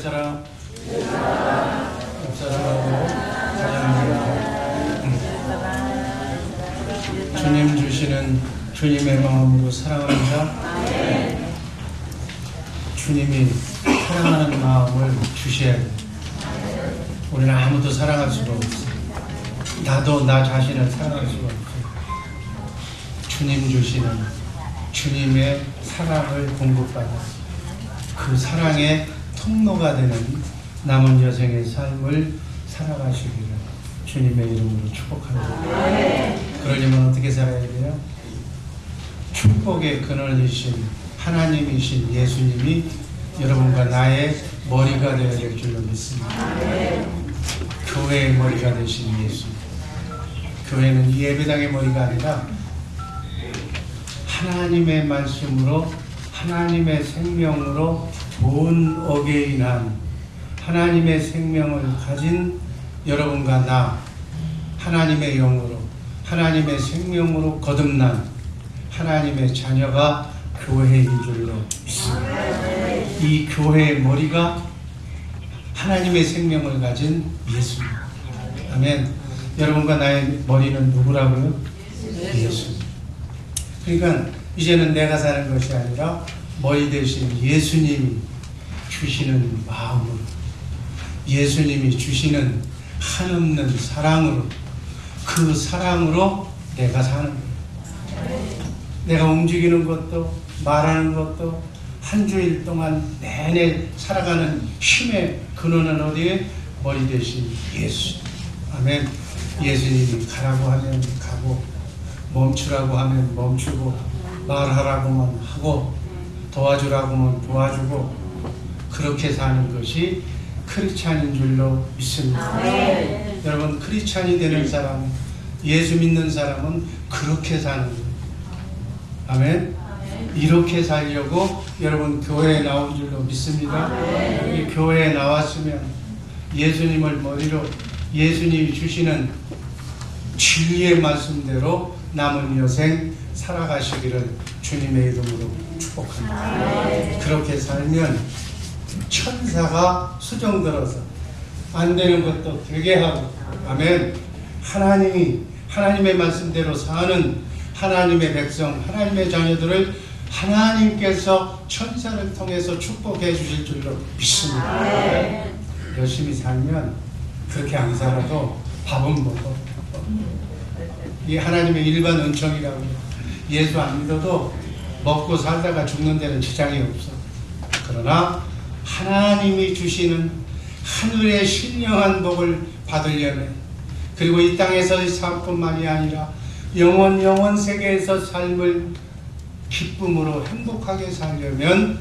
사람, 옆사람하고 가정합니다. 주님 주시는 주님의 마음으로 사랑합니다. 주님이 사랑하는 마음을 주셔야 돼요. 우리는 아무도 사랑할 수가 없어요. 나도 나 자신을 사랑할 수가 없어요. 주님 주시는 주님의 사랑을 공급받아 그 사랑의 통로가 되는 남은 여생의 삶을 살아가시기를 주님의 이름으로 축복합니다. 그러려면 어떻게 살아야 돼요? 축복의 근원이신 하나님이신 예수님이 여러분과 나의 머리가 되어야 될 줄로 믿습니다. 교회의 머리가 되신 예수. 교회는 이 예배당의 머리가 아니라 하나님의 말씀으로 하나님의 생명으로 본 어게인한 하나님의 생명을 가진 여러분과 나, 하나님의 영으로 하나님의 생명으로 거듭난 하나님의 자녀가 교회인 줄로 믿습니다. 이 교회의 머리가 하나님의 생명을 가진 예수입니다. 아멘. 여러분과 나의 머리는 누구라고요? 예수. 그러니까 이제는 내가 사는 것이 아니라 머리 대신 예수님이 주시는 마음으로, 예수님이 주시는 한없는 사랑으로, 그 사랑으로 내가 사는 거예요. 내가 움직이는 것도 말하는 것도 한 주일 동안 내내 살아가는 힘의 근원은 어디에? 머리 대신 예수. 아멘. 예수님이 가라고 하면 가고, 멈추라고 하면 멈추고, 말하라고만 하고, 도와주라고만 도와주고, 그렇게 사는 것이 크리스찬인 줄로 믿습니다. 여러분, 크리스찬이 되는 사람, 예수 믿는 사람은 그렇게 사는 거예요. 아멘. 이렇게 살려고 여러분 교회에 나온 줄로 믿습니다. 여기 교회에 나왔으면 예수님을 머리로 예수님이 주시는 진리의 말씀대로 남은 여생 살아가시기를 주님의 이름으로 축복합니다. 그렇게 살면 천사가 수정들어서 안 되는 것도 되게 하고, 아멘. 하나님이 하나님의 말씀대로 사는 하나님의 백성, 하나님의 자녀들을 하나님께서 천사를 통해서 축복해 주실 줄로 믿습니다. 열심히 살면 그렇게 안 살아도 밥은 먹어. 이 하나님의 일반 은총이라고 해요. 예수 안 믿어도 먹고 살다가 죽는 데는 지장이 없어. 그러나 하나님이 주시는 하늘의 신령한 복을 받으려면, 그리고 이 땅에서의 삶뿐만이 아니라 영원 세계에서 삶을 기쁨으로 행복하게 살려면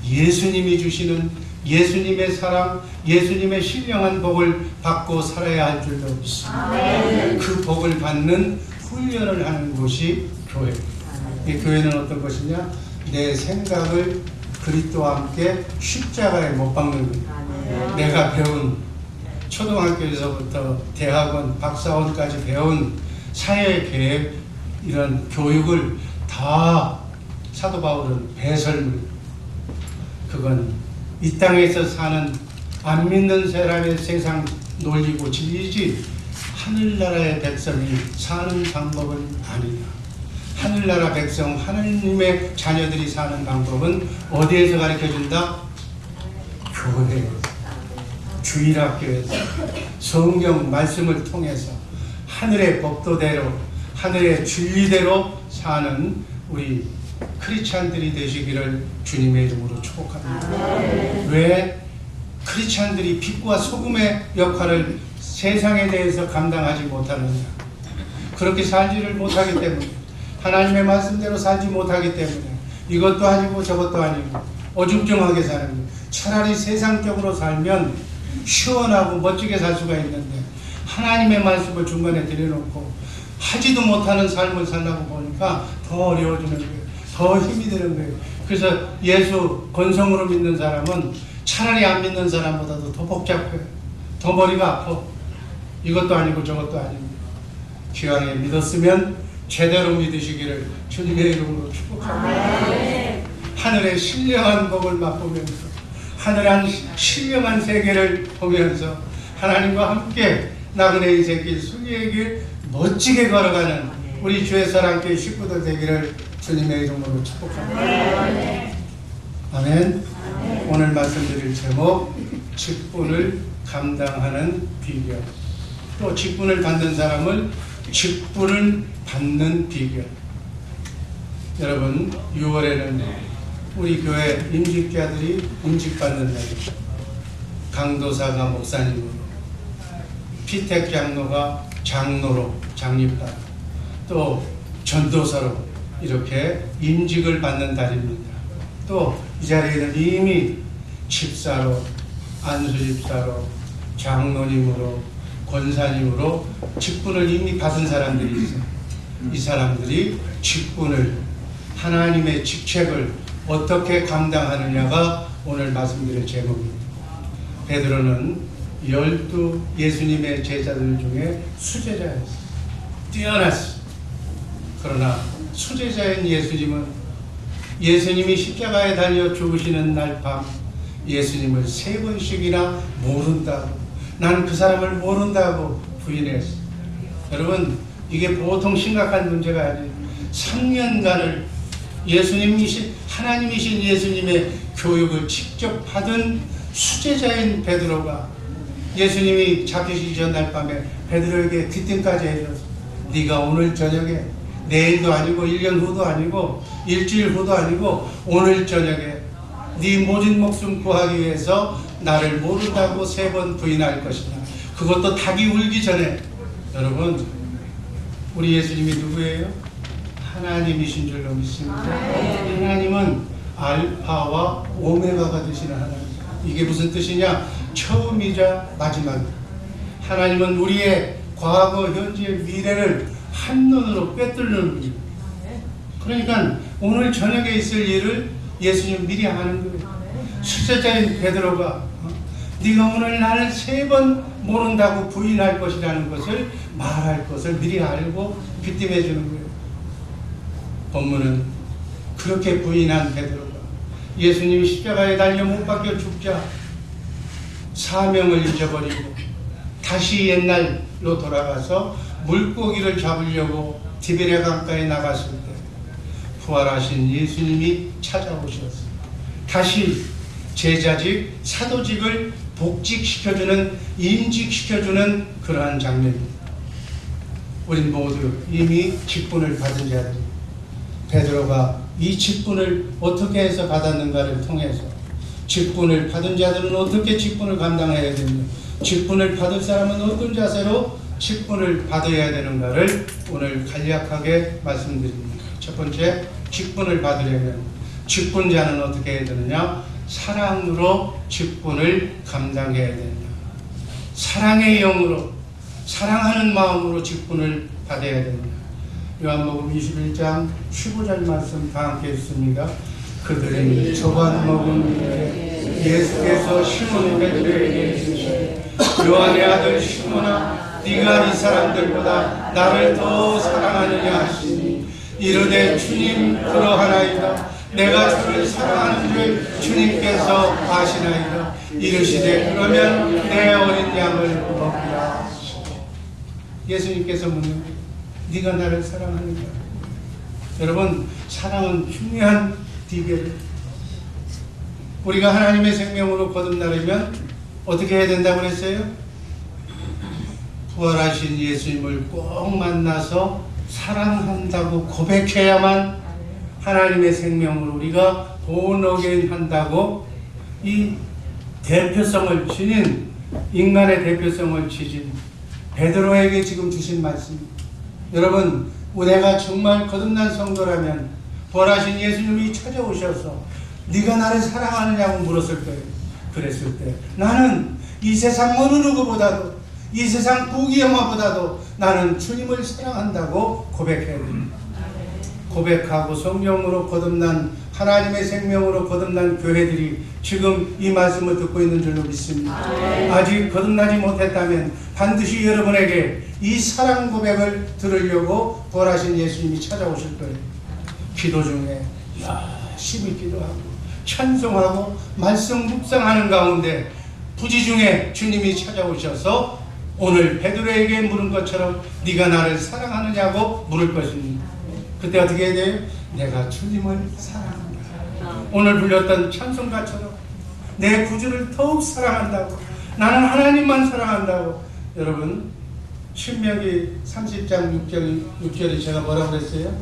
예수님이 주시는 예수님의 사랑, 예수님의 신령한 복을 받고 살아야 할 줄로 믿습니다. 그 복을 받는 훈련을 하는 곳이 교회입니다. 이 교회는 어떤 것이냐? 내 생각을 그리스도와 함께 십자가에 못 박는 거예요. 내가 배운 초등학교에서부터 대학원, 박사원까지 배운 사회계획 이런 교육을 다 사도 바울은 배설물, 그건 이 땅에서 사는 안 믿는 사람의 세상 놀리고 진리지 하늘나라의 백성이 사는 방법은 아니다. 하늘나라 백성, 하나님의 자녀들이 사는 방법은 어디에서 가르쳐준다? 교회에서, 주일학교에서, 성경 말씀을 통해서 하늘의 법도대로, 하늘의 진리대로 사는 우리 크리스찬들이 되시기를 주님의 이름으로 축복합니다. 왜? 크리스찬들이 빛과 소금의 역할을 세상에 대해서 감당하지 못하느냐? 그렇게 살지를 못하기 때문에, 하나님의 말씀대로 살지 못하기 때문에, 이것도 아니고 저것도 아니고 어중쩡하게 사는 거예요. 차라리 세상적으로 살면 시원하고 멋지게 살 수가 있는데, 하나님의 말씀을 중간에 들여놓고 하지도 못하는 삶을 살라고 보니까 더 어려워지는 거예요. 더 힘이 드는 거예요. 그래서 예수 건성으로 믿는 사람은 차라리 안 믿는 사람보다도 더 복잡해요. 더 머리가 아파. 이것도 아니고 저것도 아니고. 기왕에 믿었으면 제대로 믿으시기를 주님의 이름으로 축복합니다. 하늘의 신령한 복을 맛보면서 하늘한 신령한 세계를 보면서 하나님과 함께 나그네의 새길 순리의 길 멋지게 걸어가는 우리 주의 사랑교회 식구들 되기를 주님의 이름으로 축복합니다. 아멘. 오늘 말씀드릴 제목, 직분을 감당하는 비결. 또 직분을 받는 사람을 직분을 받는 비결. 여러분, 6월에는 우리 교회 임직자들이 임직받는 날입니다. 강도사가 목사님으로, 피택 장로가 장로로 장립받고, 또 전도사로 이렇게 임직을 받는 달입니다. 또 이 자리에는 이미 집사로, 안수집사로, 장로님으로, 권사님으로 직분을 이미 받은 사람들이 있어요. 이 사람들이 직분을, 하나님의 직책을 어떻게 감당하느냐가 오늘 말씀드릴 제목입니다. 베드로는 12 예수님의 제자들 중에 수제자였어요. 뛰어났어요. 그러나 수제자인 예수님이 십자가에 달려 죽으시는 날 밤 예수님을 3번씩이나 모른다고, 나는 그 사람을 모른다고 부인했어요. 여러분, 이게 보통 심각한 문제가 아니에요. 3년간을 하나님이신 예수님의 교육을 직접 받은 수제자인 베드로가 예수님이 잡히시기 전날 밤에 베드로에게 귀등까지 해줘서, 네가 오늘 저녁에, 내일도 아니고 1년 후도 아니고 일주일 후도 아니고 오늘 저녁에 네 모진 목숨 구하기 위해서 나를 모른다고 3번 부인할 것이다. 그것도 닭이 울기 전에. 여러분, 우리 예수님이 누구예요? 하나님이신 줄로 믿습니다. 하나님은 알파와 오메가가 되시는 하나님. 이게 무슨 뜻이냐? 처음이자 마지막. 하나님은 우리의 과거, 현재, 미래를 한눈으로 꿰뚫는 분입니다. 그러니까 오늘 저녁에 있을 일을 예수님 미리 아는 거예요. 수제자인 베드로가 네가 오늘 나를 3번 모른다고 부인할 것이라는 것을, 말할 것을 미리 알고 귀띔해 주는 거예요. 본문은 그렇게 부인한 베드로가 예수님이 십자가에 달려 못 박혀 죽자 사명을 잊어버리고 다시 옛날로 돌아가서 물고기를 잡으려고 디베랴 강가에 나갔을 때 부활하신 예수님이 찾아오셨어요. 다시 제자직, 사도직을 복직시켜주는, 임직시켜주는 그러한 장면입니다. 우린 모두 이미 직분을 받은 자들입니다. 베드로가 이 직분을 어떻게 해서 받았는가를 통해서 직분을 받은 자들은 어떻게 직분을 감당해야 되느냐, 직분을 받을 사람은 어떤 자세로 직분을 받아야 되는가를 오늘 간략하게 말씀드립니다. 첫 번째, 직분을 받으려면 직분자는 어떻게 해야 되느냐? 사랑으로 직분을 감당해야 된다. 사랑의 영으로, 사랑하는 마음으로 직분을 받아야 된다. 요한복음 21장 15절 말씀 다 함께 읽습니다. 그들이 조각 먹은 후에 예수께서 시몬 베드로에게 이르시되 요한의 아들 시몬아, 네가 이 사람들보다 나를 더 사랑하느냐 하시니 이르되 주님 그러하나이다. 내가 주를 사랑하는 줄 주님께서 아시나이다. 이르시되 그러면 내 어린 양을 먹으라. 예수님께서 묻는 거예요. 네가 나를 사랑하는가? 여러분, 사랑은 중요한 비결이에요. 우리가 하나님의 생명으로 거듭나려면 어떻게 해야 된다고 그랬어요? 부활하신 예수님을 꼭 만나서 사랑한다고 고백해야만 하나님의 생명으로 우리가 born again 한다고, 이 대표성을 지닌, 인간의 대표성을 지닌 베드로에게 지금 주신 말씀입니다. 여러분, 내가 정말 거듭난 성도라면 부활하신 예수님이 찾아오셔서 네가 나를 사랑하느냐고 물었을 거예요. 그랬을 때 나는 이 세상 어느 누구보다도, 이 세상 부귀영화보다도 나는 주님을 사랑한다고 고백해야 됩니다. 고백하고 성령으로 거듭난, 하나님의 생명으로 거듭난 교회들이 지금 이 말씀을 듣고 있는 줄로 믿습니다. 아직 거듭나지 못했다면 반드시 여러분에게 이 사랑 고백을 들으려고 부활하신 예수님이 찾아오실 거예요. 기도 중에 열심히 기도하고 찬송하고 말씀 묵상하는 가운데 부지 중에 주님이 찾아오셔서 오늘 베드로에게 물은 것처럼 네가 나를 사랑하느냐고 물을 것입니다. 그때 어떻게 해야 돼요? 내가 주님을 사랑한다. 오늘 불렸던 찬송가처럼 내 구주를 더욱 사랑한다고, 나는 하나님만 사랑한다고. 여러분, 신명기 30장 6절에 제가 뭐라고 그랬어요?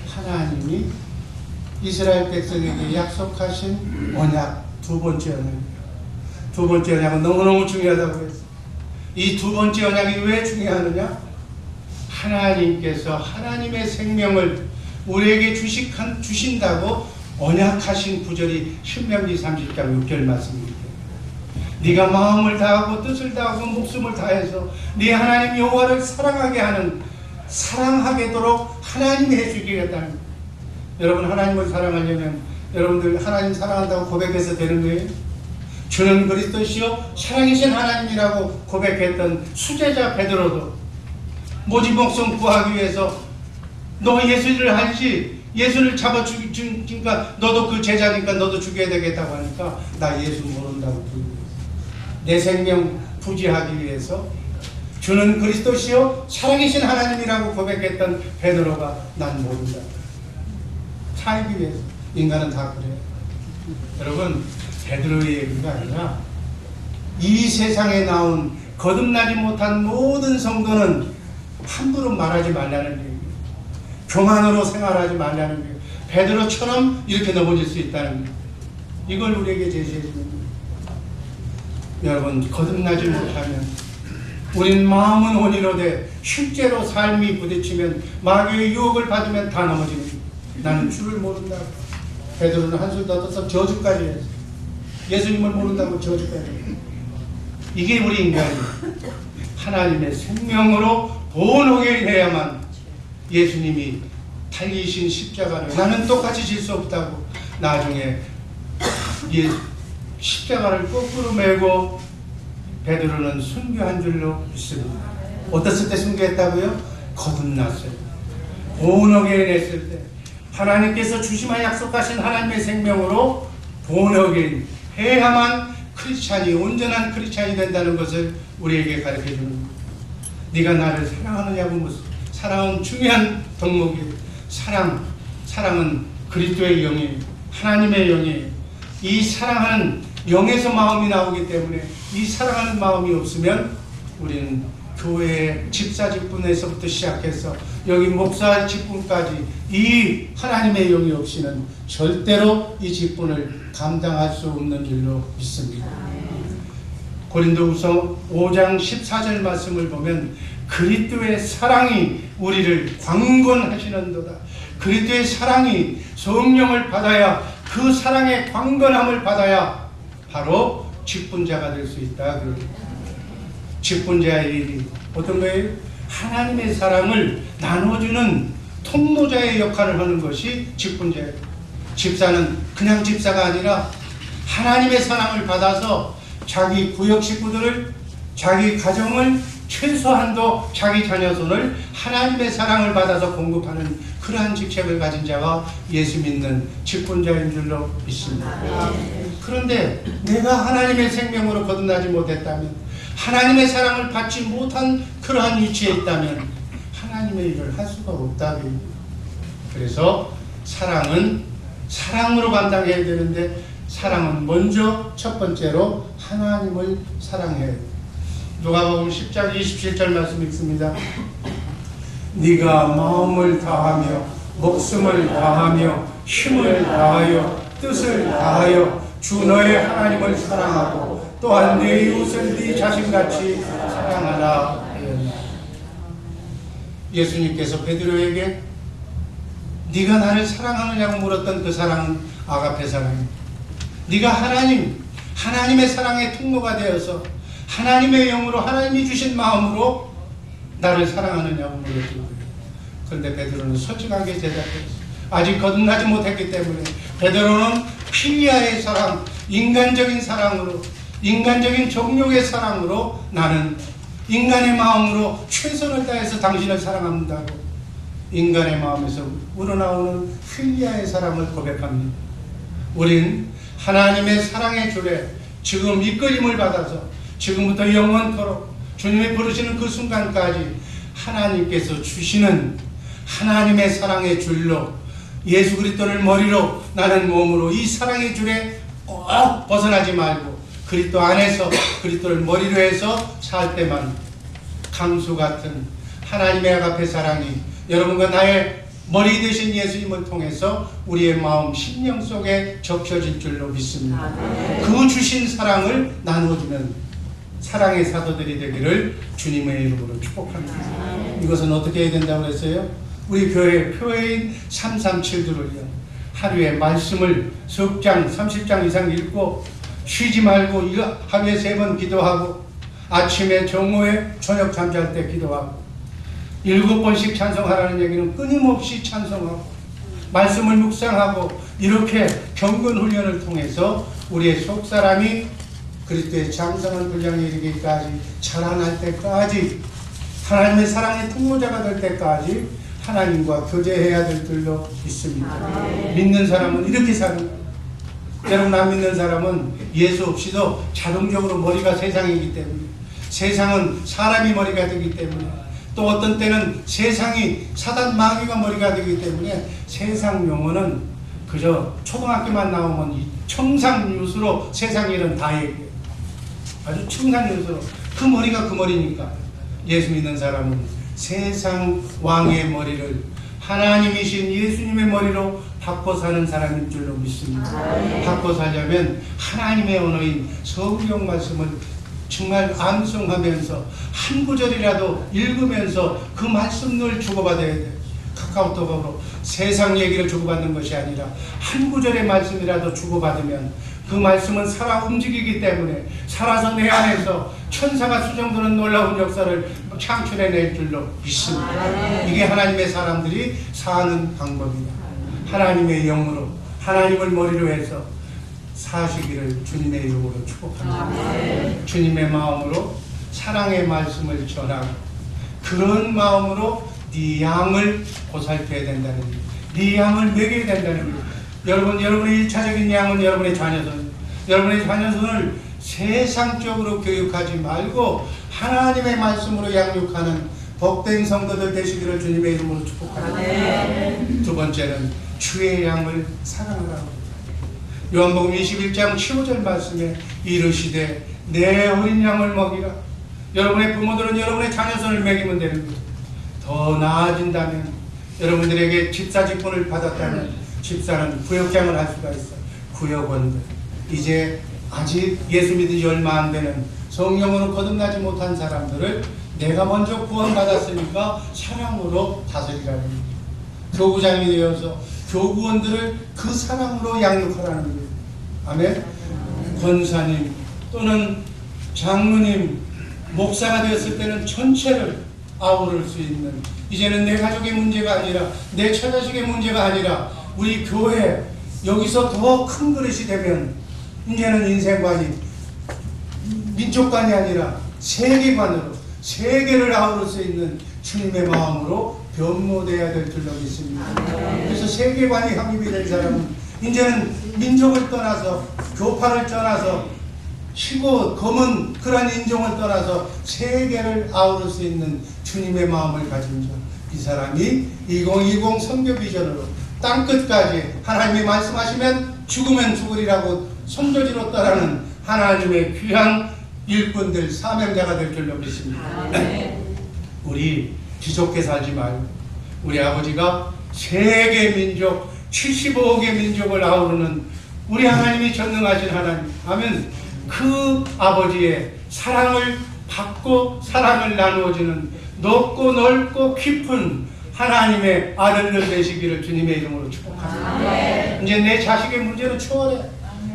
하나님이 이스라엘 백성에게 약속하신 언약, 두 번째 언약입니다. 두 번째 언약은 너무너무 중요하다고 했어요. 이 두 번째 언약이 왜 중요하느냐? 하나님께서 하나님의 생명을 우리에게 주신다고 언약하신 구절이 신명기 30장 6절 말씀입니다. 네가 마음을 다하고 뜻을 다하고 목숨을 다해서 네 하나님 여호와를 사랑하게 하는, 사랑하게도록 하나님이 해주시겠다는. 여러분, 하나님을 사랑하려면 여러분들 하나님 사랑한다고 고백해서 되는 거예요? 주는 그리스도시요 살아계신 하나님이라고 고백했던 수제자 베드로도 모진 목숨 구하기 위해서 너 예수를 알지? 예수를 잡아 죽이니까 너도 그 제자니까 너도 죽여야 되겠다고 하니까 나 예수 모른다고 내 생명 부지하기 위해서 주는 그리스도시요 살아계신 하나님이라고 고백했던 베드로가 난 모른다. 살기 위해서. 인간은 다 그래요. 여러분, 베드로의 얘기가 아니라 이 세상에 나온 거듭나지 못한 모든 성도는 함부로 말하지 말라는 얘기예요. 교만으로 생활하지 말라는 거예요. 베드로처럼 이렇게 넘어질 수 있다는 거예요. 이걸 우리에게 제시해 주는 거예요. 여러분, 거듭나지 못하면 우린 마음은 온이로되 실제로 삶이 부딪히면 마귀의 유혹을 받으면 다 넘어지는 거예요. 나는 주를 모른다. 베드로는 한술 더 떠서 저주까지 했어요. 예수님을 모른다고 저주까지 했어요. 이게 우리 인간이에요. 하나님의 생명으로 본호게 해야만 예수님이 달리신 십자가를 나는 똑같이 질 수 없다고 나중에 십자가를 거꾸로 메고 베드로는 순교한 줄로 믿습니다. 어떻을 때 순교했다고요? 거듭났어요. 본어게인 했을 때 하나님께서 주시마 약속하신 하나님의 생명으로 본어게인 해야만 크리스찬이, 온전한 크리스찬이 된다는 것을 우리에게 가르쳐주는 겁니다. 네가 나를 사랑하느냐고 묻습니다. 사랑은 중요한 덕목이에요. 사랑은 그리스도의 영이에요. 하나님의 영이에요. 이 사랑하는 영에서 마음이 나오기 때문에 이 사랑하는 마음이 없으면 우리는 교회의 집사 직분에서부터 시작해서 여기 목사 직분까지 이 하나님의 영이 없이는 절대로 이 직분을 감당할 수 없는 줄로 믿습니다. 고린도후서 5장 14절 말씀을 보면 그리스도의 사랑이 우리를 강건하시는도다. 그리스도의 사랑이 성령을 받아야, 그 사랑의 강건함을 받아야 바로 직분자가 될 수 있다. 직분자의 일이 어떤 거예요? 하나님의 사랑을 나눠주는 통로자의 역할을 하는 것이 직분자예요. 집사는 그냥 집사가 아니라 하나님의 사랑을 받아서 자기 구역 식구들을, 자기 가정을, 최소한도 자기 자녀손을 하나님의 사랑을 받아서 공급하는 그러한 직책을 가진 자가 예수 믿는 직분자인 줄로 믿습니다. 그런데 내가 하나님의 생명으로 거듭나지 못했다면, 하나님의 사랑을 받지 못한 그러한 위치에 있다면 하나님의 일을 할 수가 없다. 그래서 사랑은 사랑으로 감당해야 되는데, 사랑은 먼저 첫 번째로 하나님을 사랑해야 돼요. 누가복음 10장 27절 말씀 읽습니다. 네가 마음을 다하며 목숨을 다하며 힘을 다하여 뜻을 다하여 주 너의 하나님을 사랑하고 또한 네 이웃을 네 자신같이 사랑하라. 예수님께서 베드로에게 네가 나를 사랑하느냐고 물었던 그 사랑은 아가페 사랑입니다. 네가 하나님의 사랑의 통로가 되어서 하나님의 영으로, 하나님이 주신 마음으로 나를 사랑하느냐고 물었죠. 그런데 베드로는 솔직하게 대답했어요. 아직 거듭나지 못했기 때문에. 베드로는 필리아의 사랑, 인간적인 사랑으로, 인간적인 정욕의 사랑으로, 나는 인간의 마음으로 최선을 다해서 당신을 사랑한다고 인간의 마음에서 우러나오는 필리아의 사랑을 고백합니다. 우린 하나님의 사랑의 줄에 지금 이끌림을 받아서 지금부터 영원토록 주님이 부르시는 그 순간까지 하나님께서 주시는 하나님의 사랑의 줄로 예수 그리스도를 머리로 나는 몸으로 이 사랑의 줄에 꼭 벗어나지 말고 그리스도 안에서 그리스도를 머리로 해서 살 때만 강수 같은 하나님의 아가페 사랑이 여러분과 나의 머리 되신 예수님을 통해서 우리의 마음 심령 속에 적셔질 줄로 믿습니다. 그 주신 사랑을 나누어주는 사랑의 사도들이 되기를 주님의 이름으로 축복합니다. 이것은 어떻게 해야 된다고 했어요? 우리 교회 표회인 337주를요 하루에 말씀을 석장 30장 이상 읽고 쉬지 말고 하루에 3번 기도하고 아침에 정오에 저녁 잠잘 때 기도하고 7번씩 찬송하라는 얘기는 끊임없이 찬송하고 말씀을 묵상하고 이렇게 경건 훈련을 통해서 우리의 속사람이 그리스도의 장성한 분량에 이르기까지 자라날 때까지 하나님의 사랑의 통로자가 될 때까지 하나님과 교제해야 될 줄로 믿습니다. 믿는 사람은 이렇게 사는 거예요. 여러분, 안 믿는 사람은 예수 없이도 자동적으로 머리가 세상이기 때문에 세상은 사람이 머리가 되기 때문에 또 어떤 때는 세상이 사단 마귀가 머리가 되기 때문에 세상 용어는 그저 초등학교만 나오면 이 청산유수로 세상 일은 다 얘기해요. 아주 청산유수로 그 머리가 그 머리니까 예수 믿는 사람은 세상 왕의 머리를 하나님이신 예수님의 머리로 바꿔 사는 사람인 줄로 믿습니다. 바꿔 살려면 하나님의 언어인 성경 말씀을 정말 암송하면서 한 구절이라도 읽으면서 그 말씀을 주고받아야 돼요. 카카오톡으로 세상 얘기를 주고받는 것이 아니라 한 구절의 말씀이라도 주고받으면 그 말씀은 살아 움직이기 때문에 살아서 내 안에서 천사가 수정되는 놀라운 역사를 창출해낼 줄로 믿습니다. 이게 하나님의 사람들이 사는 방법이다. 하나님의 영으로 하나님을 머리로 해서 사시기를 주님의 이름으로 축복합니다. 주님의 마음으로 사랑의 말씀을 전하고 그런 마음으로 네 양을 보살펴야 된다는 것, 네 양을 먹여야 된다는 것. 여러분의 1차적인 양은 여러분의 자녀손, 여러분의 자녀손을 세상적으로 교육하지 말고 하나님의 말씀으로 양육하는 복된 성도들 되시기를 주님의 이름으로 축복합니다. 두 번째는 주의 양을 사랑하라고. 요한복음 21장 15절 말씀에 이르시되 내 어린 양을 먹이라. 여러분의 부모들은 여러분의 자녀손을 먹이면 되는 거예요. 더 나아진다면 여러분들에게 집사 직분을 받았다면 집사는 구역장을 할 수가 있어요. 구역원들, 이제 아직 예수 믿은 지 얼마 안 되는 성령으로 거듭나지 못한 사람들을 내가 먼저 구원받았으니까 사랑으로 다스리라는 거예요. 교구장이 되어서 교구원들을 그 사랑으로 양육하라는 거예요. 아멘. 권사님 또는 장로님, 목사가 되었을 때는 전체를 아우를 수 있는, 이제는 내 가족의 문제가 아니라 내 처자식의 문제가 아니라 우리 교회 여기서 더 큰 그릇이 되면 이제는 인생관이 민족관이 아니라 세계관으로 세계를 아우를 수 있는 주님의 마음으로 변모되어야 될 줄로 믿습니다. 그래서 세계관이 확립이 된 사람은 이제는 민족을 떠나서 교파를 떠나서 시고 검은 그런 인종을 떠나서 세계를 아우를 수 있는 주님의 마음을 가진 자, 이 사람이 2020 선교 비전으로 땅끝까지 하나님이 말씀하시면 죽으면 죽으리라고 손조지로 따르는 하나님의 귀한 일꾼들, 사명자가 될 줄로 믿습니다. 우리 기존게 살지 말고 우리 아버지가 세계 민족 75억의 민족을 아우르는 우리 하나님이 전능하신 하나님, 아멘. 그 아버지의 사랑을 받고 사랑을 나누어주는 높고 넓고 깊은 하나님의 아들들 되시기를 주님의 이름으로 축복합니다. 이제 내 자식의 문제는 초월해.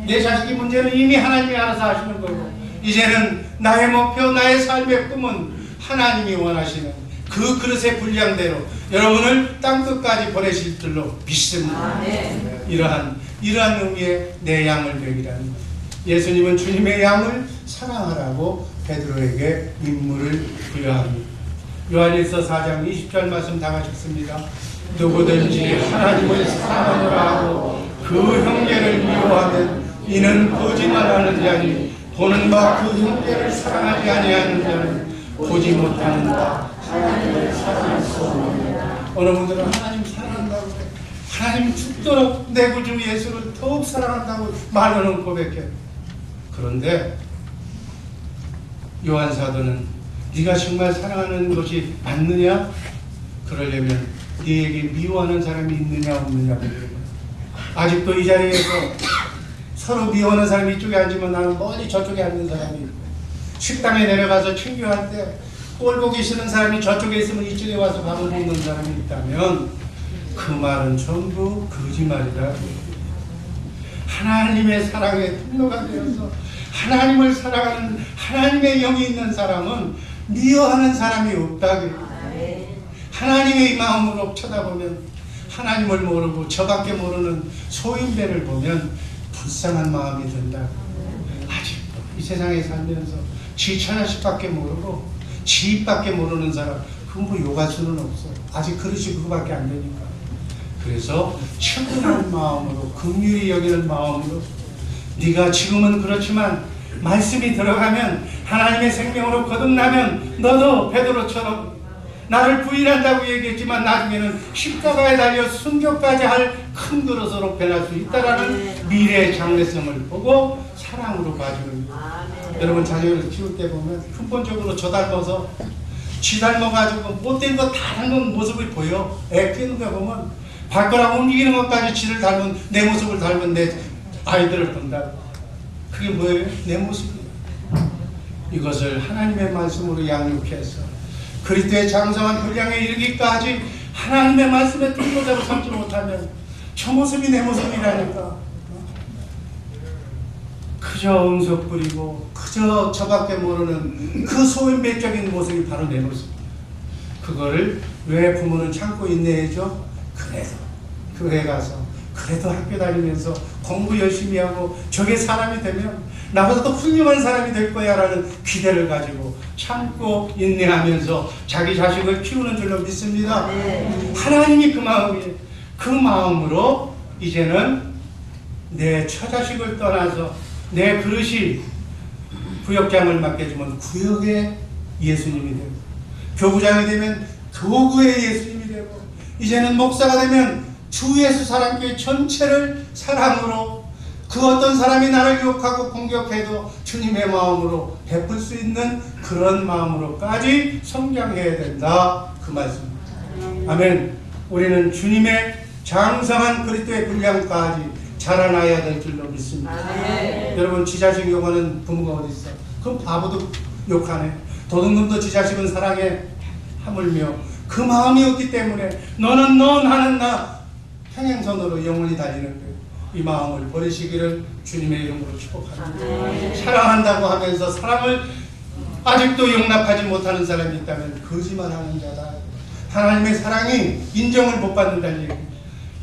내 자식의 문제는 이미 하나님이 알아서 하시는 거고, 이제는 나의 목표, 나의 삶의 꿈은 하나님이 원하시는 그 그릇의 분량대로 여러분을 땅끝까지 보내실 줄로 믿습니다. 이러한 의미의 내 양을 먹이라는 것. 예수님은 주님의 양을 사랑하라고 베드로에게 임무를 부여합니다. 요한일서 4장 20절 말씀 다 같이 읽습니다. 누구든지 하나님을 사랑하노라 하고 그 형제를 미워하면 이는 거짓말하는 자니 보는 바 그 형제를 사랑하지 아니하는 자는 보지 못하는 바 하나님을 사랑할 수 없느니라. 어느 분들은 하나님 사랑한다고 해. 하나님 죽도록 내 구주 예수를 더욱 사랑한다고 말로는 고백해. 그런데 요한 사도는 네가 정말 사랑하는 것이 맞느냐? 그러려면 네에게 미워하는 사람이 있느냐 없느냐 물어봐요. 아직도 이 자리에서 서로 미워하는 사람이 이쪽에 앉으면 나는 멀리 저쪽에 앉는 사람이 있고, 식당에 내려가서 친교할 때 꼴 보기 싫은 사람이 저쪽에 있으면 이쪽에 와서 밥을 먹는 사람이 있다면 그 말은 전부 거짓말이다. 하나님의 사랑의 통로가 되어서 하나님을 사랑하는 하나님의 영이 있는 사람은 미워하는 사람이 없다. 하나님의 마음으로 쳐다보면 하나님을 모르고 저밖에 모르는 소인배를 보면 불쌍한 마음이 든다. 아직도 이 세상에 살면서 지 처자식밖에 모르고 지 입밖에 모르는 사람, 그건 뭐 욕할 수는 없어. 아직 그릇이 그거밖에 안 되니까. 그래서 측은한 마음으로, 긍휼히 여기는 마음으로, 네가 지금은 그렇지만 말씀이 들어가면 하나님의 생명으로 거듭나면 너도 베드로처럼 나를 부인한다고 얘기했지만 나중에는 십자가에 달려 순교까지 할 큰 그릇으로 변할 수 있다라는 미래의 장래성을 보고 사랑으로 봐주는 거예요. 여러분 자녀를 키울 때 보면 근본적으로 저 닮아서 지 닮아가지고 못된 거 다 닮은 모습을 보여. 애 키우는 거 보면 발가락 움직이는 것까지 지를 닮은, 내 모습을 닮은 내 아이들을 본다고. 그게 뭐예요? 내 모습이에요. 이것을 하나님의 말씀으로 양육해서 그리스도의 장성한 분량에 이르기까지 하나님의 말씀에 통로자로 삼지 못하면 저 모습이 내 모습이라니까. 그저 음석 부리고 그저 저밖에 모르는 그 소인배적인 모습이 바로 내 모습. 그거를 왜 부모는 참고 인내해줘? 그래도 교회 가서 그래도 학교 다니면서 공부 열심히 하고 저게 사람이 되면 나보다 더 훌륭한 사람이 될 거야 라는 기대를 가지고 참고 인내하면서 자기 자식을 키우는 줄로 믿습니다. 하나님이 그 마음이에요. 그 마음으로 이제는 내 처자식을 떠나서 내 그릇이 구역장을 맡겨주면 구역의 예수님이 되고, 교구장이 되면 교구의 예수님이 되고, 이제는 목사가 되면 주 예수 사랑교회 전체를 사랑으로, 그 어떤 사람이 나를 욕하고 공격해도 주님의 마음으로 베풀 수 있는 그런 마음으로까지 성장해야 된다. 그 말씀. 아멘. 우리는 주님의 장성한 그리스도의 분량까지 자라나야 될 줄로 믿습니다. 여러분 지 자식 욕하는 부모가 어디 있어? 그럼 바보도 욕하네. 도둑놈도 지 자식은 사랑해. 하물며 그 마음이 없기 때문에 너는 너 나는 나 평행선으로 영원히 달리는 거예요. 이 마음을 버리시기를 주님의 이름으로 축복합니다. 사랑한다고 하면서 사랑을 아직도 용납하지 못하는 사람이 있다면 거짓말하는 자다. 하나님의 사랑이 인정을 못 받는다는 얘기입니다.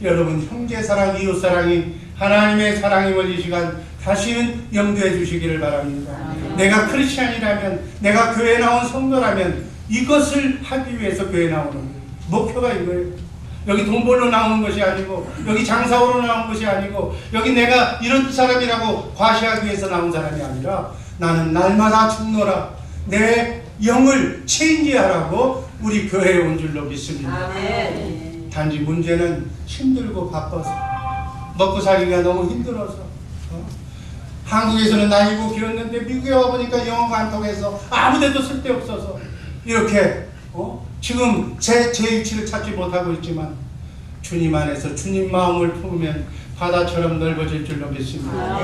여러분 형제사랑, 이웃사랑이 하나님의 사랑임을 이 시간 다시는 염두해 주시기를 바랍니다. 내가 크리스찬이라면, 내가 교회 나온 성도라면 이것을 하기 위해서 교회 나오는 거예요. 목표가 이거예요. 여기 돈 벌러 나오는 것이 아니고, 여기 장사하러 나온 것이 아니고, 여기 내가 이런 사람이라고 과시하기 위해서 나온 사람이 아니라 나는 날마다 죽노라 내 영을 체인지하라고 우리 교회에 온 줄로 믿습니다. 단지 문제는 힘들고 바빠서, 먹고 살기가 너무 힘들어서, 한국에서는 나이고 길었는데 미국에 와보니까 영어가 안 통해서 아무데도 쓸데없어서 이렇게 지금 제 위치를 찾지 못하고 있지만 주님 안에서 주님 마음을 품으면 바다처럼 넓어질 줄로 믿습니다.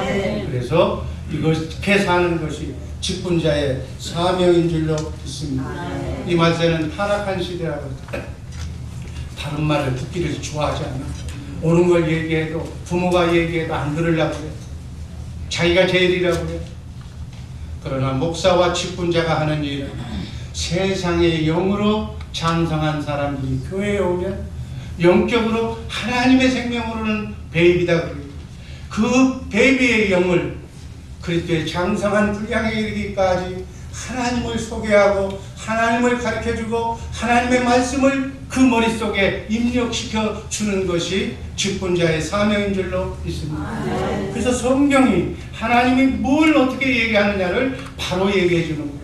그래서 이렇게 사는 것이 직분자의 사명인 줄로 믿습니다. 이 말세는 타락한 시대라고 다른 말을 듣기를 좋아하지 않아. 오는 걸 얘기해도, 부모가 얘기해도 안 들으려고 그래. 자기가 제일이라고 그래. 그러나 목사와 직분자가 하는 일은 세상의 영으로 장성한 사람들이 교회에 오면 영적으로 하나님의 생명으로는 베이비다 그래요. 그 베이비의 영을 그리스도의 장성한 분량에 이르기까지 하나님을 소개하고 하나님을 가르쳐주고 하나님의 말씀을 그 머릿속에 입력시켜 주는 것이 직분자의 사명인 줄로 믿습니다. 그래서 성경이 하나님이 뭘 어떻게 얘기하느냐를 바로 얘기해 주는 거예요.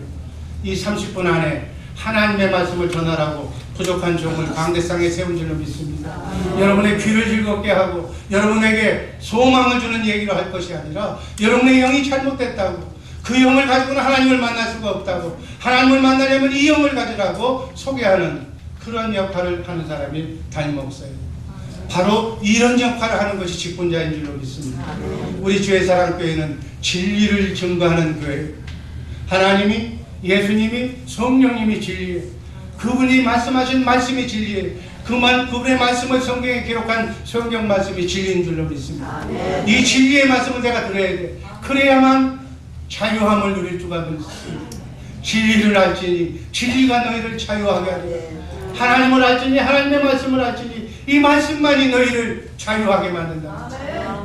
이 30분 안에 하나님의 말씀을 전하라고 부족한 종을 광대상에 세운 줄로 믿습니다. 여러분의 귀를 즐겁게 하고 여러분에게 소망을 주는 얘기를 할 것이 아니라 여러분의 영이 잘못됐다고, 그 영을 가지고는 하나님을 만날 수가 없다고, 하나님을 만나려면 이 영을 가지라고 소개하는 그런 역할을 하는 사람이 담임 목사예요. 바로 이런 역할을 하는 것이 직분자인 줄로 믿습니다. 우리 주의 사랑교회는 진리를 증거하는 교회예요. 하나님이, 예수님이, 성령님이 진리예요. 그분이 말씀하신 말씀이 진리예요. 그분의 말씀을 성경에 기록한 성경 말씀이 진리인 줄로 믿습니다. 이 진리의 말씀을 내가 들어야 돼. 그래야만 자유함을 누릴 수가 있습니다. 진리를 알지니 진리가 너희를 자유하게 하리라. 하나님을 알지니 하나님의 말씀을 알지니 이 말씀만이 너희를 자유하게 만든다.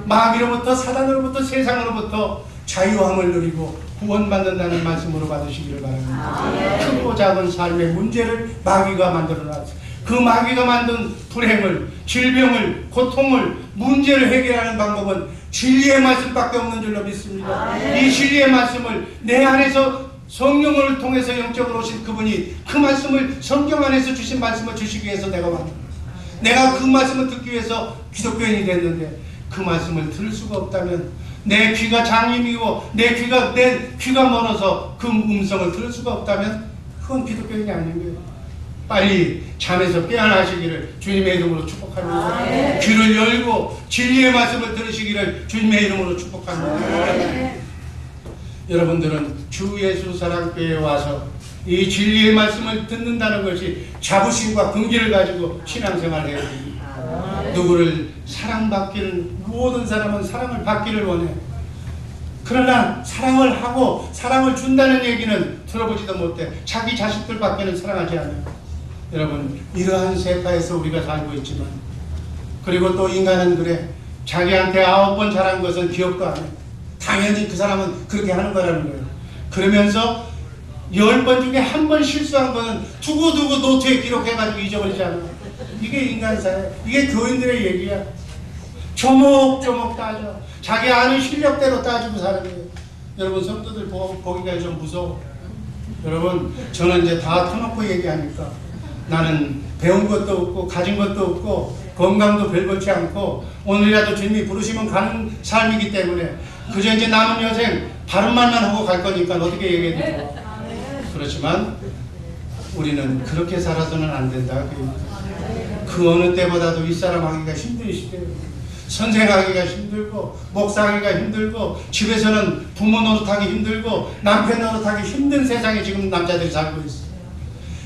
마귀로부터, 사단으로부터, 세상으로부터 자유함을 누리고 구원받는다는 말씀으로 받으시기를 바랍니다. 크고 작은 삶의 문제를 마귀가 만들어놨어요. 그 마귀가 만든 불행을, 질병을, 고통을, 문제를 해결하는 방법은 진리의 말씀밖에 없는 줄로 믿습니다. 이 진리의 말씀을 내 안에서 성령을 통해서 영적으로 오신 그분이 그 말씀을, 성경 안에서 주신 말씀을 주시기 위해서 내가 그 말씀을 듣기 위해서 기독교인이 됐는데 그 말씀을 들을 수가 없다면, 내 귀가 장님이고 내 귀가 멀어서 그 음성을 들을 수가 없다면 그건 기독교인이 아닌 거예요. 빨리 잠에서 깨어나시기를 주님의 이름으로 축복합니다. 귀를 열고 진리의 말씀을 들으시기를 주님의 이름으로 축복합니다. 여러분들은 주 예수 사랑교회에 와서 이 진리의 말씀을 듣는다는 것이 자부심과 긍지를 가지고 신앙생활을 해야 됩니다. 누구를 사랑받기를, 모든 사람은 사랑을 받기를 원해. 그러나 사랑을 하고 사랑을 준다는 얘기는 들어보지도 못해. 자기 자식들밖에는 사랑하지 않아요. 여러분, 이러한 세파에서 우리가 살고 있지만, 그리고 또 인간은 그래. 자기한테 9번 잘한 것은 기억도 안 해. 당연히 그 사람은 그렇게 하는 거라는 거예요. 그러면서 10번 중에 1번 실수한 거는 두고두고 노트에 기록해가지고 잊어버리지 않아요. 이게 인간사예요. 이게 교인들의 얘기야. 조목조목 따져. 자기 아는 실력대로 따지고 사는 거예요. 여러분, 성도들 보기가 좀 무서워. 여러분, 저는 이제 다 터놓고 얘기하니까 나는 배운 것도 없고 가진 것도 없고 건강도 별것지 않고 오늘이라도 주님이 부르시면 가는 삶이기 때문에 그저 이제 남은 여생 바른 말만 하고 갈 거니까 어떻게 얘기해도 좋아. 그렇지만 우리는 그렇게 살아서는 안 된다. 그 어느 때보다도 윗사람 하기가 힘든 시대예요. 선생하기가 힘들고 목사하기가 힘들고 집에서는 부모 노릇하기 힘들고 남편 노릇하기 힘든 세상에 지금 남자들이 살고 있어요.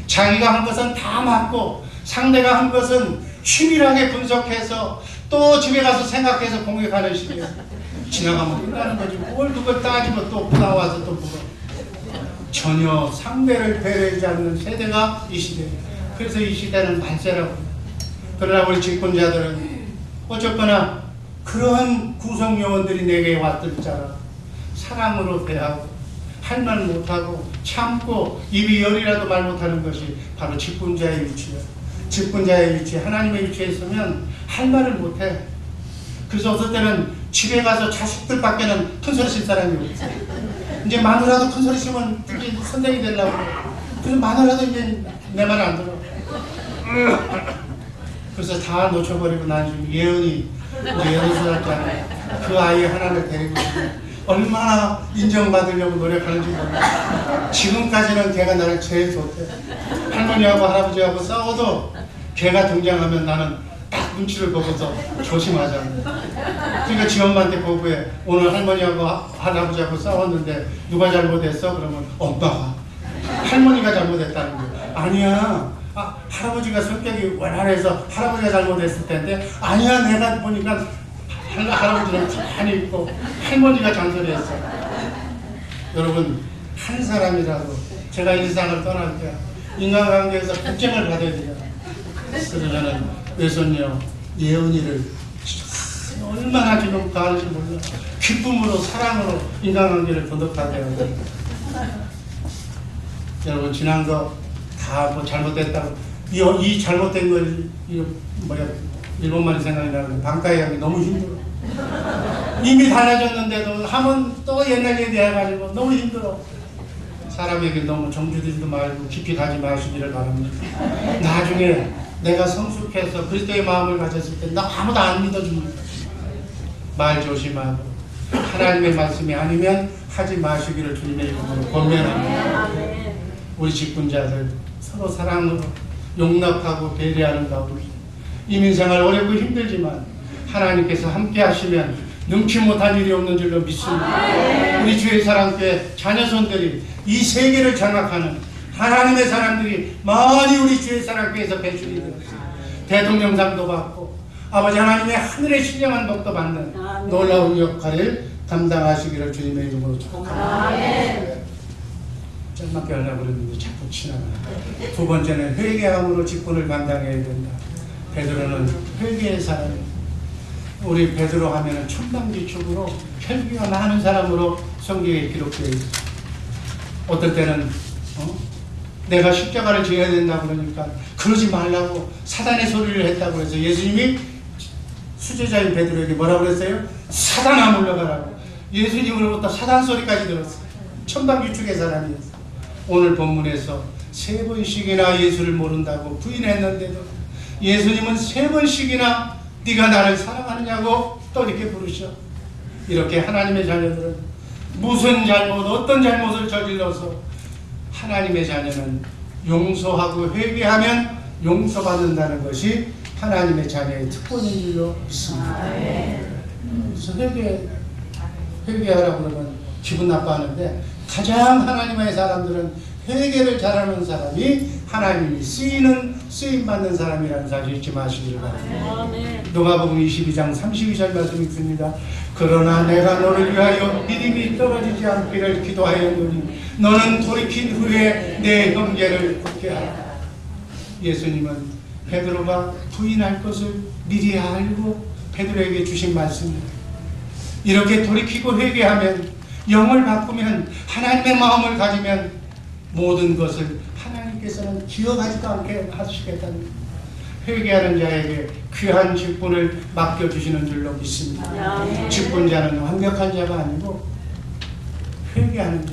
자기가 한 것은 다 맞고 상대가 한 것은 치밀하게 분석해서 또 집에 가서 생각해서 공격하는 시대예요. 지나가면 끝나는 거지. 뭘 그걸 따지고 또 나와서 또 물어. 전혀 상대를 배려하지 않는 세대가 이 시대예요. 그래서 이 시대는 말세라고. 그러나 우리 직분자들은 어쨌거나 그런 구성요원들이 내게 왔을자라 사랑으로 대하고 할 말 못하고 참고 입이 열이라도 말 못하는 것이 바로 직분자의 위치예요. 직분자의 위치, 하나님의 위치에 있으면 할 말을 못해. 그래서 어떨 때는 집에 가서 자식들밖에는 큰소리 칠 사람이 없어. 이제 마누라도 큰소리 치면 선생이 되려고 그래. 그래서 마누라도 이제 내 말 안 들어. 그래서 다 놓쳐버리고 난 지금 예언이 소랐잖아요. 그 아이 하나를 데리고 있고 얼마나 인정받으려고 노력하는지 몰라. 지금까지는 걔가 나를 제일 좋대. 할머니하고 할아버지하고 싸워도 걔가 등장하면 나는 딱 눈치를 보고서 조심하잖아. 그러니까 지 엄마한테 보고해. 오늘 할머니하고 할아버지하고 싸웠는데 누가 잘못했어? 그러면 엄마가. 할머니가 잘못했다는 거야. 아니야. 할아버지가 성격이 원활해서 할아버지가 잘못했을 텐데 아니야, 내가 보니까 할아버지는 가만히 있고 할머니가 잔소리했어. 여러분, 한 사람이라도 제가 이 세상을 떠날 때 인간관계에서 걱정을 받아야 돼요. 그래서 저는 외손녀 예은이를 얼마나 지금 가는지 몰라. 기쁨으로 사랑으로 인간관계를 돈독하게 하고 여러분 지난 거 다 뭐 잘못됐다고 이 잘못된 걸 일본 말이 생각이 나는데 방가에 하기 너무 힘들어. 이미 달라졌는데도 하면 또 옛날 얘기해가지고 너무 힘들어. 사람에게 너무 정주들지도 말고 깊이 가지 마시기를 바랍니다. 나중에 내가 성숙해서 그리스도의 마음을 가졌을 때 나 아무도 안 믿어줍니다. 말 조심하고 하나님의 말씀이 아니면 하지 마시기를 주님의 이름으로 권면합니다. 우리 직분자들 서로 사랑으로 용납하고 배려하는 가운데 이민생활 어렵고 힘들지만 하나님께서 함께 하시면 능치 못할 일이 없는 줄로 믿습니다. 우리 주의 사랑교회 자녀손들이 이 세계를 장악하는 하나님의 사람들이 많이 우리 주의 사랑교회에서 배출이 되었습니다. 대통령상도 받고 아버지 하나님의 하늘의 신령한 복도 받는 놀라운 역할을 담당하시기를 주님의 이름으로 축복합니다. 짧게 하려고 그랬는데 자꾸 지나가요. 두 번째는 회개함으로 직분을 감당해야 된다. 베드로는 회개의 사람이에요. 우리 베드로 하면은 천방지축으로 혈기가 많은 사람으로 성경에 기록되어 있어요. 어떨 때는 내가 십자가를 져야 된다 그러니까 그러지 말라고 사단의 소리를 했다고 해서 예수님이 수제자인 베드로에게 뭐라고 그랬어요? 사단아 물러가라고. 예수님으로부터 사단 소리까지 들었어요. 천방지축의 사람이었어요. 오늘 본문에서 3번씩이나 예수를 모른다고 부인했는데도 예수님은 3번씩이나 네가 나를 사랑하느냐고 또 이렇게 부르셔. 이렇게 하나님의 자녀들은 무슨 잘못, 어떤 잘못을 저질러서 하나님의 자녀는 용서하고 회개하면 용서받는다는 것이 하나님의 자녀의 특권인 줄로 믿습니다. 그래서 회개하라고 그러면 기분 나빠하는데 가장 하나님의 사람들은 회개를 잘하는 사람이 하나님이 쓰임받는 사람이라는 사실 잊지 마시기를 바랍니다. 누가복음 22장 32절 말씀이 있습니다. 그러나 내가 너를 위하여 믿음이 떨어지지 않기를 기도하였노니 너는 돌이킨 후에 내 형제를 굳게 하라. 예수님은 베드로가 부인할 것을 미리 알고 베드로에게 주신 말씀입니다. 이렇게 돌이키고 회개하면 영을 바꾸면 하나님의 마음을 가지면 모든 것을 하나님께서는 기억하지도 않게 하시겠다는 회개하는 자에게 귀한 직분을 맡겨주시는 줄로 믿습니다. 직분자는 완벽한 자가 아니고 회개하는 자,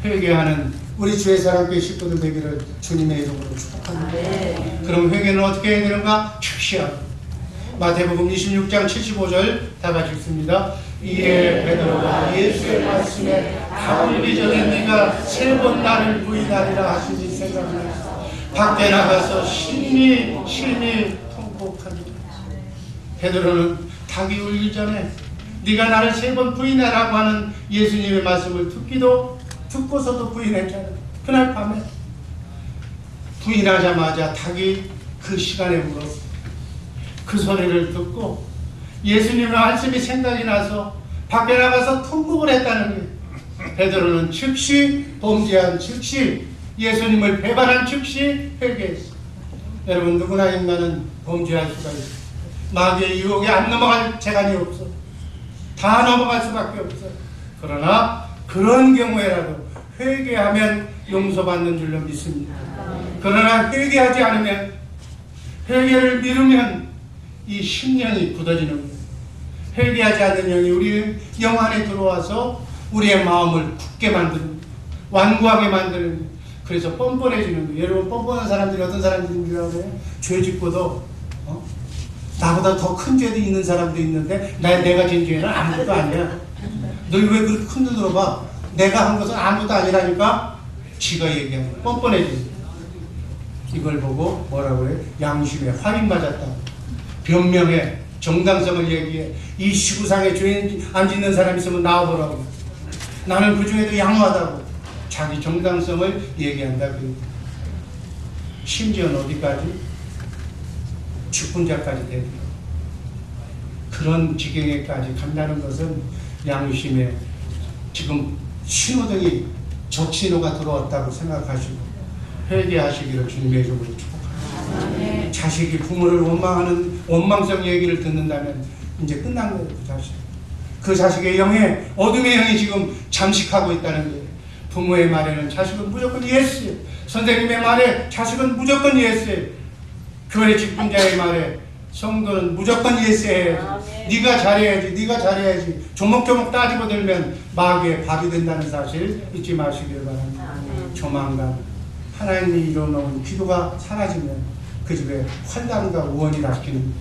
회개하는 우리 주의 사랑교회 식구들 되기를 주님의 이름으로 축복합니다. 그럼 회개는 어떻게 해야 되는가? 즉시하고 마태복음 26장 75절 다 같이 읽습니다. 이에 베드로가 예수의 말씀에 가을기 전에 네가 3번 나를 부인하리라 하시니 생각나서 밖에 나가서 심히 통곡하니라. 베드로는 닭이 울기 전에 네가 나를 3번 부인하라고 하는 예수님의 말씀을 듣고서도 부인했잖아요. 그날 밤에 부인하자마자 닭이 그 시간에 물었어요. 그 소리를 듣고 예수님의 말씀이 생각이 나서 밖에 나가서 통곡을 했다는 거예요. 베드로는 즉시 범죄한 즉시 예수님을 배반한 즉시 회개했어요. 여러분 누구나 인간은 범죄할 수가 있어요. 마귀의 유혹에 안 넘어갈 재간이 없어. 다 넘어갈 수밖에 없어요. 그러나 그런 경우에라도 회개하면 용서받는 줄로 믿습니다. 그러나 회개하지 않으면 회개를 미루면 이 심령이 굳어지는 거예요. 회개하지 않는 영이 우리 영 안에 들어와서 우리의 마음을 굳게 만드는 거예요. 완고하게 만드는 거예요. 그래서 뻔뻔해지는 거예요. 여러분 뻔뻔한 사람들이 어떤 사람들인 줄 알아요? 죄 짓고도 나보다 더 큰 죄도 있는 사람도 있는데 내가 진 죄는 아무것도 아니야. 너희 왜 그렇게 큰 눈 들어봐? 내가 한 것은 아무것도 아니라니까 지가 얘기하는 거야. 뻔뻔해지는 거예요. 이걸 보고 뭐라고 해요? 양심에 활인 맞았다. 변명해. 정당성을 얘기해. 이 시구상에 죄 안 짓는 사람 있으면 나와보라고. 나는 그 중에도 양호하다고. 자기 정당성을 얘기한다. 심지어는 어디까지? 직분자까지 되고 그런 지경에까지 간다는 것은 양심에 지금 신호등이 적신호가 들어왔다고 생각하시고 회개하시기를 주님의 이름으로 축복합니다. 자식이 부모를 원망하는 원망성 얘기를 듣는다면 이제 끝난 거예요. 그 자식의 영에 어둠의 영이 지금 잠식하고 있다는 거예요. 부모의 말에는 자식은 무조건 예스, 선생님의 말에 자식은 무조건 예스, 교회 직분자의 말에 성도는 무조건 예스해야지, 네가 잘해야지, 네가 잘해야지, 조목조목 따지고 들면 마귀의 밥이 된다는 사실 잊지 마시길 바랍니다. 조만간 하나님이 이뤄놓은 기도가 사라지면 그 집에 환란과 우원이 닥치는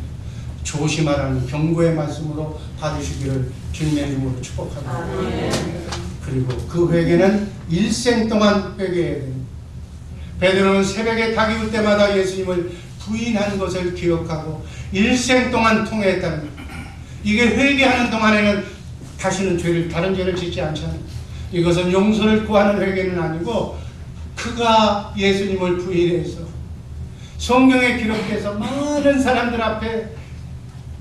조심하라는 경고의 말씀으로 받으시기를 주님의 이름으로 축복합니다. 그리고 그 회개는 일생 동안 회개해야 됩니다. 베드로는 새벽에 닭이 울 때마다 예수님을 부인한 것을 기억하고 일생 동안 통회했다는 것. 이게 회개하는 동안에는 다시는 다른 죄를 짓지 않잖아요. 이것은 용서를 구하는 회개는 아니고 그가 예수님을 부인해서 성경에 기록돼서 많은 사람들 앞에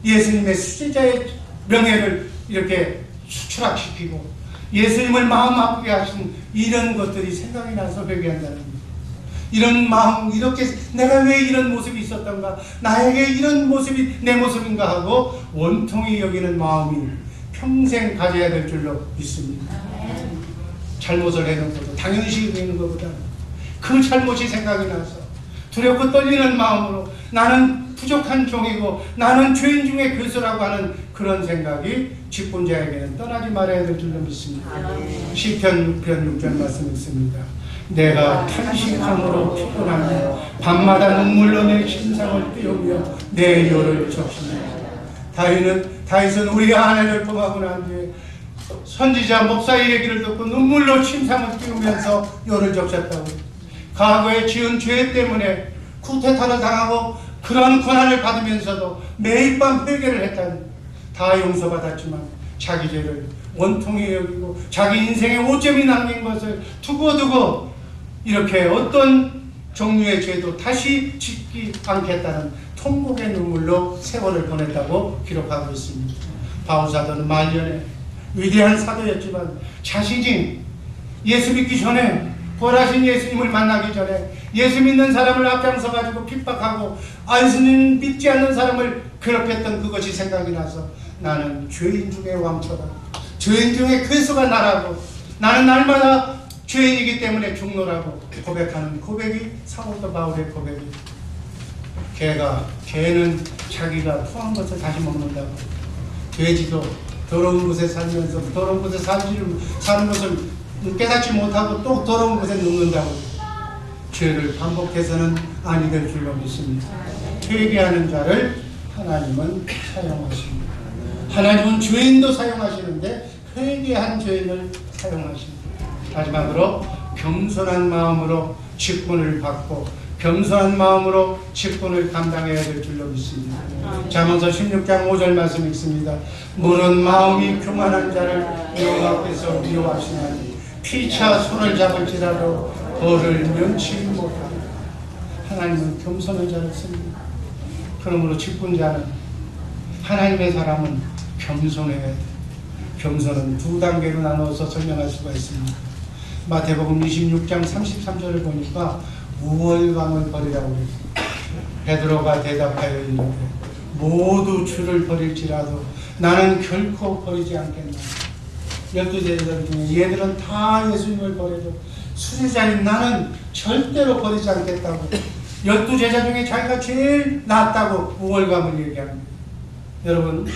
예수님의 수제자의 명예를 이렇게 추락시키고 예수님을 마음 아프게 하신 이런 것들이 생각이 나서 회개한다는 겁니다. 이런 마음, 이렇게 내가 왜 이런 모습이 있었던가, 나에게 이런 모습이 내 모습인가 하고 원통이 여기는 마음이 평생 가져야 될 줄로 믿습니다. 잘못을 해놓고도 당연시 여기는 것보다 그 잘못이 생각이 나서 두렵고 떨리는 마음으로 나는 부족한 종이고 나는 죄인 중에 괴수라고 하는 그런 생각이 직분자에게는 떠나지 말아야 될 줄로 믿습니다. 시편 6편 6절 말씀 있습니다. 내가 탄식함으로 피곤하며 밤마다 눈물로 내 심상을 띄우며 내 혀를 적십니다. 다윗은 우리 아내를 범하고 난 뒤에 선지자 목사의 얘기를 듣고 눈물로 침상을 띄우면서 혀를 적셨다고. 과거에 지은 죄 때문에 쿠데타를 당하고 그런 고난을 받으면서도 매일 밤 회개를 했다는, 다 용서받았지만 자기 죄를 원통히 여기고 자기 인생에 오점이 남긴 것을 두고두고 이렇게 어떤 종류의 죄도 다시 짓지 않겠다는 통곡의 눈물로 세월을 보냈다고 기록하고 있습니다. 바울사도는 말년에 위대한 사도였지만 자신이 예수 믿기 전에, 부활하신 예수님을 만나기 전에 예수 믿는 사람을 앞장서 가지고 핍박하고 예수님 믿지 않는 사람을 괴롭혔던 그것이 생각이 나서 나는 죄인 중에 왕초다, 죄인 중에 괴수가 나라고, 나는 날마다 죄인이기 때문에 죽노라고 고백하는 고백이 사도 바울의 고백이. 개는 자기가 토한 것을 다시 먹는다고. 돼지도 더러운 곳에 살면서 더러운 곳에 사는 것을 깨닫지 못하고 또 더러운 곳에 눕는다고. 죄를 반복해서는 아니 될 줄로 믿습니다. 회개하는 자를 하나님은 사용하십니다. 하나님은 죄인도 사용하시는데 회개한 죄인을 사용하십니다. 마지막으로 겸손한 마음으로 직분을 받고 겸손한 마음으로 직분을 감당해야 될 줄로 믿습니다. 잠언서 16장 5절 말씀 있습니다. 무는 마음이 교만한 자를 여호와 앞에서 미워하시나니 피차 손을 잡을지라도 벌을 면치 못합니다. 하나님은 겸손한 자를 씁니다. 그러므로 직분자는, 하나님의 사람은 겸손해야 돼요. 겸손은 두 단계로 나눠서 설명할 수가 있습니다. 마태복음 26장 33절을 보니까 우월감을 버리라고 했습니다. 베드로가 대답하여 이르되 모두 주를 버릴지라도 나는 결코 버리지 않겠나. 12제자들 중에 얘들은 다 예수님을 버려도 수제자인 나는 절대로 버리지 않겠다고 12제자 중에 자기가 제일 낫다고 우월감을 얘기합니다. 여러분,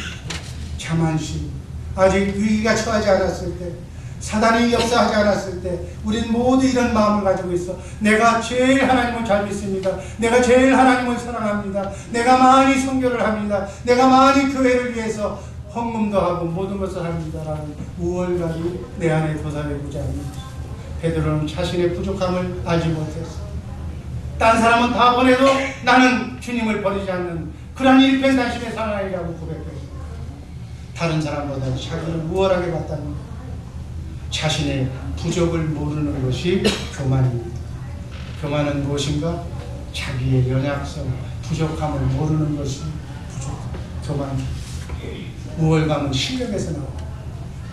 자만심, 아직 위기가 처하지 않았을 때, 사단이 역사하지 않았을 때 우린 모두 이런 마음을 가지고 있어. 내가 제일 하나님을 잘 믿습니다. 내가 제일 하나님을 사랑합니다. 내가 많이 선교를 합니다. 내가 많이 교회를 위해서 헌금도 하고 모든 것을 합니다라는 우월감이 내 안에 도사리고자 합니다. 베드로는 자신의 부족함을 알지 못했어. 딴 사람은 다 보내도 나는 주님을 버리지 않는 그런 일편단심의 사나이라고 고백했어. 다른 사람보다 자기를 우월하게 봤다는 것. 자신의 부족을 모르는 것이 교만입니다. 교만은 무엇인가? 자기의 연약성, 부족함을 모르는 것이 교만입니다. 우월감은 실력에서 나와.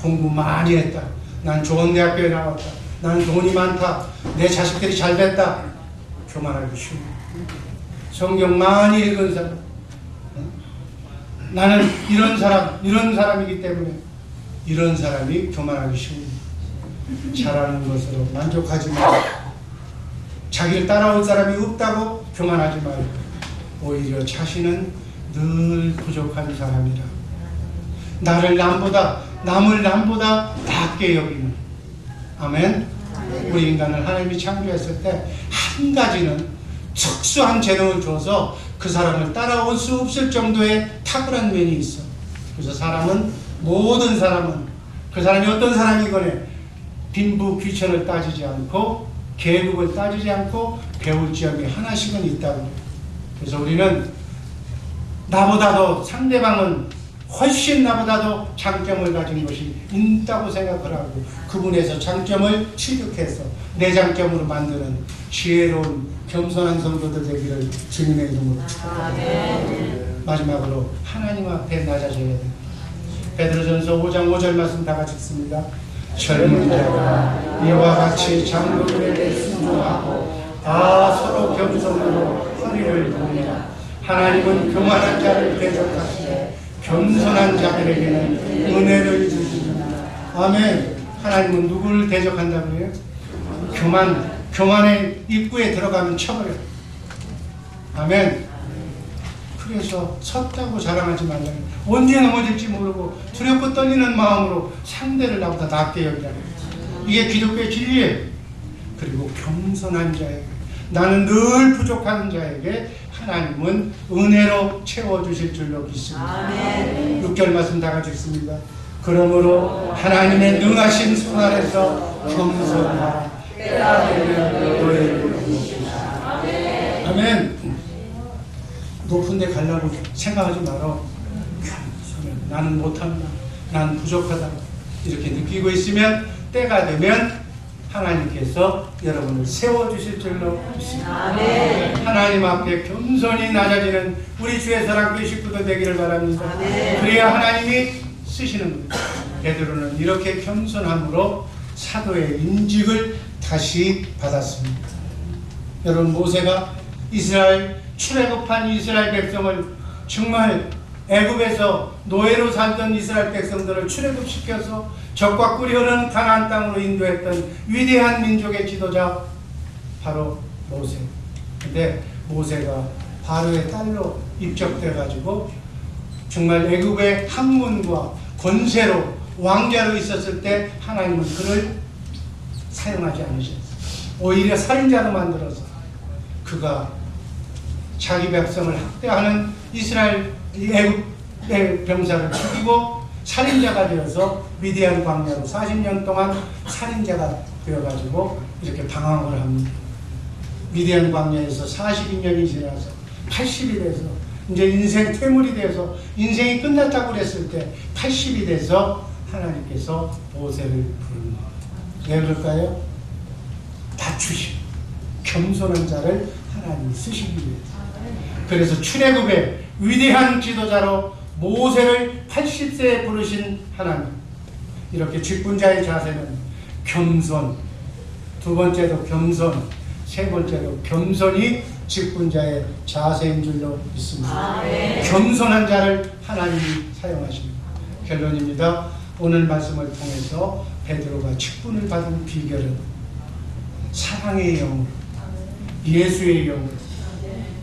공부 많이 했다. 난 좋은 대학교에 나왔다. 나는 돈이 많다. 내 자식들이 잘 됐다. 교만하기 쉬웁니다. 성경 많이 읽은 사람, 나는 이런 사람이기 때문에 이런 사람이 교만하기 쉬웁니다. 잘하는 것으로 만족하지 말고 자기를 따라올 사람이 없다고 교만하지 말고 오히려 자신은 늘 부족한 사람이라 남을 남보다 낮게 여기는 아멘. 우리 인간을 하나님이 창조했을 때 한 가지는 특수한 재능을 줘서 그 사람을 따라올 수 없을 정도의 탁월한 면이 있어. 그래서 모든 사람은 그 사람이 어떤 사람이거나 빈부 귀천을 따지지 않고 계급을 따지지 않고 배울 지역이 하나씩은 있다고. 그래서 우리는 나보다도 상대방은 훨씬 나보다도 장점을 가진 것이 있다고 생각을 하고 그분에서 장점을 취득해서 내 장점으로 만드는 지혜로운 겸손한 성도들 되기를 주님의 이름으로 축복합니다. 마지막으로 하나님 앞에 낮아져야 됩니다. 베드로전서 5장 5절 말씀 다 같이 읽습니다. 젊은 자가 이와 같이 장로들에게 순종하고 다 서로 겸손으로 허리를 동이라. 하나님은 교만한 자를 대적하시되 겸손한 자들에게는 은혜를 주십니다. 아멘. 하나님은 누구를 대적한다고 해요? 교만의 입구에 들어가면 쳐버려요. 아멘. 그래서 섰다고 자랑하지 말라고. 언제 넘어질지 모르고 두렵고 떨리는 마음으로 상대를 나보다 낮게 여기라고. 이게 기독교의 진리예요. 그리고 겸손한 자에게, 나는 늘 부족한 자에게 하나님은 은혜로 채워주실 줄로 믿습니다. 6절 말씀 다 같이 읽습니다. 그러므로 하나님의 능하신 손 아래서 겸손하라. 때가 되면 너희를 높이시리라. 아멘. 높은 데 가려고 생각하지 마라. 나는 못한다. 나는 부족하다. 이렇게 느끼고 있으면 때가 되면 하나님께서 여러분을 세워주실 줄로 믿습니다. 하나님 앞에 겸손히 낮아지는 우리 주의 사랑교회 식구들 되기를 바랍니다. 그래야 하나님이 쓰시는 거예요. 베드로는 이렇게 겸손함으로 사도의 인직을 다시 받았습니다. 여러분, 모세가 출애굽한 이스라엘 백성을 정말 애굽에서 노예로 살던 이스라엘 백성들을 출애굽시켜서 적과 꿀이 흐르는 가나안 땅으로 인도했던 위대한 민족의 지도자 바로 모세. 근데 모세가 바로의 딸로 입적돼 가지고 정말 애굽의 학문과 권세로 왕자로 있었을 때 하나님은 그를 사용하지 않으셨어요. 오히려 살인자로 만들어서 그가 자기 백성을 학대하는 이스라엘 애굽의 병사를 죽이고 살인자가 되어서 위대한 광야로 40년 동안 살인자가 되어가지고 이렇게 방황을 합니다. 위대한 광야에서 42년이 지나서 80이 돼서 이제 인생 퇴물이 돼서 인생이 끝났다고 그랬을 때 80이 돼서 하나님께서 모세를 부릅니다. 왜 그럴까요? 낮추시고 겸손한 자를 하나님이 쓰시기 위해서. 그래서 출애굽의 위대한 지도자로 모세를 80세에 부르신 하나님. 이렇게 직분자의 자세는 겸손, 두 번째로 겸손, 세 번째로 겸손이 직분자의 자세인 줄로 믿습니다. 겸손한 자를 하나님이 사용하십니다. 결론입니다. 오늘 말씀을 통해서 베드로가 직분을 받은 비결은 사랑의 영으로, 예수의 영으로,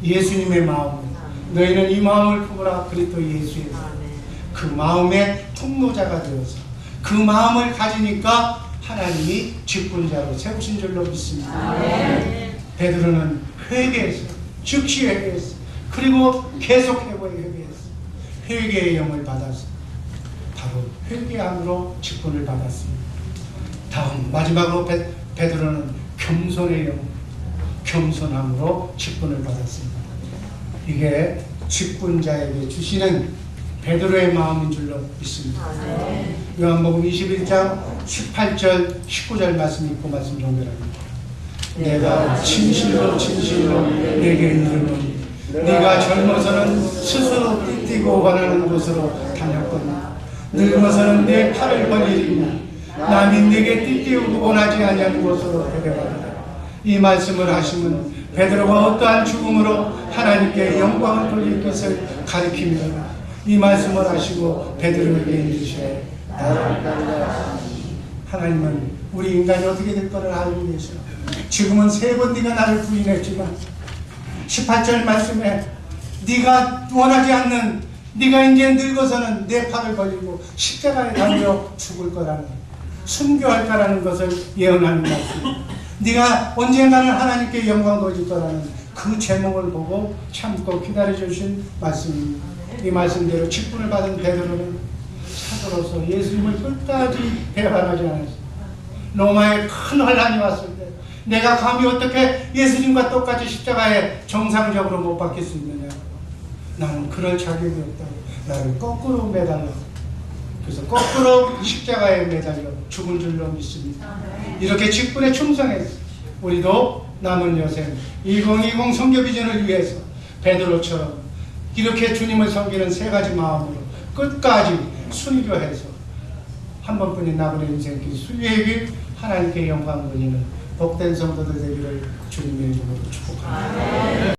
예수님의 마음으로, 너희는 이 마음을 품으라 그리스도 예수의 그 마음의 통로자가 되어서 그 마음을 가지니까 하나님이 직분자로 세우신 줄로 믿습니다. 베드로는 회개했어요. 즉시 회개했어요. 그리고 계속 회개했어요. 회개의 영을 받아서 바로 회개함으로 직분을 받았습니다. 다음 마지막으로 베드로는 겸손의 영, 겸손함으로 직분을 받았습니다. 이게 직분자에게 주시는 베드로의 마음인 줄로 믿습니다. 요한복음 21장 18절 19절 말씀 읽고 말씀 종결합니다. 내가 진실로 내게 이르노니 네가 젊어서는 스스로 띠띠고 원하는 곳으로 다녔거나 늙어서는 내 팔을 벌리리니 남이 내게 띠띠고 원하지 아니하는 곳으로 데려가리라. 이 말씀을 하시면 베드로가 어떠한 죽음으로 하나님께 영광을 돌릴 것을 가리킵니다. 이 말씀을 하시고 베드로에게 이르시되 하나님은 우리 인간이 어떻게 될 거를 알고 계셔. 지금은 3번 네가 나를 부인했지만 18절 말씀에 네가 원하지 않는, 네가 이제 늙어서는 내 팔을 벌리고 십자가에 달려 죽을 거라는, 순교할 거라는 것을 예언하는 말씀. 네가 언젠가는 하나님께 영광 돌릴 거라는 그 제목을 보고 참고 기다려주신 말씀입니다. 이 말씀대로 직분을 받은 베드로는 사도로서 예수님을 끝까지 배반하지 않았습니다. 로마에 큰 환란이 왔을 때 내가 감히 어떻게 예수님과 똑같이 십자가에 정상적으로 못 박힐 수 있느냐. 나는 그럴 자격이 없다고 나를 거꾸로 매달려, 그래서 거꾸로 십자가에 매달려 죽은 줄로 믿습니다. 이렇게 직분에 충성해서 우리도 남은 여생 2020 선교 비전을 위해서 베드로처럼 이렇게 주님을 섬기는 3가지 마음으로 끝까지 순교해서 한 번뿐인 남은 인생길 수유의 하나님께 영광 돌리는 복된 성도들 되기를 주님의 이름으로 축복합니다.